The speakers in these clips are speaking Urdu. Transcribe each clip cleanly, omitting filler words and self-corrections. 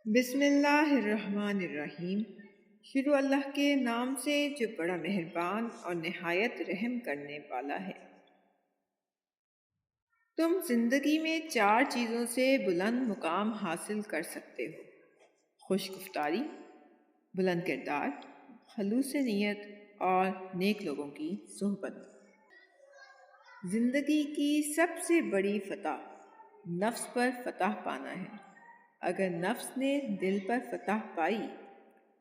بسم اللہ الرحمن الرحیم۔ شروع اللہ کے نام سے جو بڑا مہربان اور نہایت رحم کرنے والا ہے۔ تم زندگی میں 4 چیزوں سے بلند مقام حاصل کر سکتے ہو: خوش گفتاری، بلند کردار، خلوص نیت اور نیک لوگوں کی صحبت۔ زندگی کی سب سے بڑی فتح نفس پر فتح پانا ہے۔ اگر نفس نے دل پر فتح پائی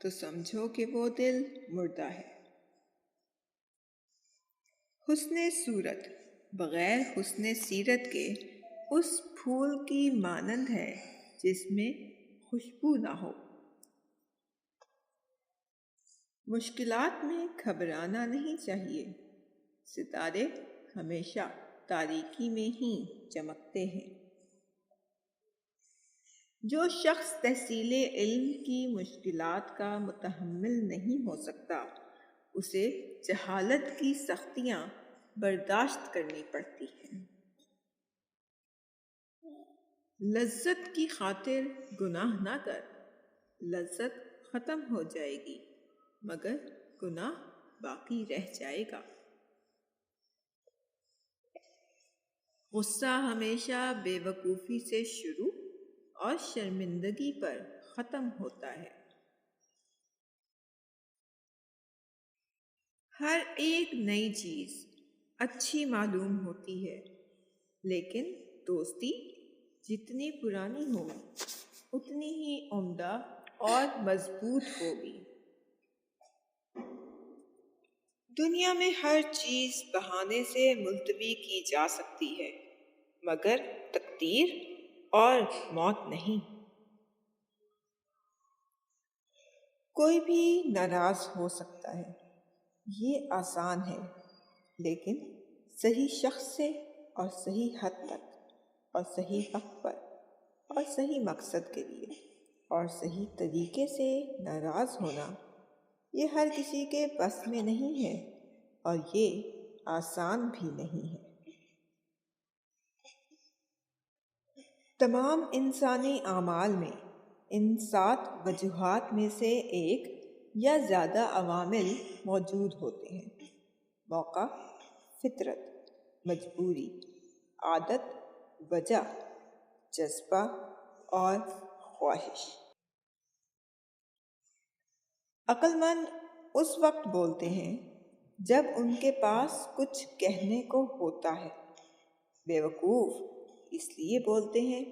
تو سمجھو کہ وہ دل مردہ ہے۔ حسن صورت بغیر حسن سیرت کے اس پھول کی مانند ہے جس میں خوشبو نہ ہو۔ مشکلات میں گھبرانا نہیں چاہیے، ستارے ہمیشہ تاریکی میں ہی چمکتے ہیں۔ جو شخص تحصیل علم کی مشکلات کا متحمل نہیں ہو سکتا، اسے جہالت کی سختیاں برداشت کرنی پڑتی ہیں۔ لذت کی خاطر گناہ نہ کر، لذت ختم ہو جائے گی مگر گناہ باقی رہ جائے گا۔ غصہ ہمیشہ بے وقوفی سے شروع اور شرمندگی پر ختم ہوتا ہے۔ ہر ایک نئی چیز اچھی معلوم ہوتی ہے، لیکن دوستی جتنی پرانی ہو اتنی ہی عمدہ اور مضبوط ہوگی۔ دنیا میں ہر چیز بہانے سے ملتوی کی جا سکتی ہے مگر تقدیر اور موت نہیں۔ کوئی بھی ناراض ہو سکتا ہے، یہ آسان ہے، لیکن صحیح شخص سے اور صحیح حد تک اور صحیح وقت پر اور صحیح مقصد کے لیے اور صحیح طریقے سے ناراض ہونا یہ ہر کسی کے بس میں نہیں ہے اور یہ آسان بھی نہیں ہے۔ تمام انسانی اعمال میں ان 7 وجوہات میں سے ایک یا زیادہ عوامل موجود ہوتے ہیں: موقع، فطرت، مجبوری، عادت، وجہ، جذبہ اور خواہش۔ عقل مند اس وقت بولتے ہیں جب ان کے پاس کچھ کہنے کو ہوتا ہے، بیوقوف اس لیے بولتے ہیں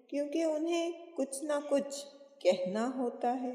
کیونکہ انہیں کچھ نہ کچھ کہنا ہوتا ہے۔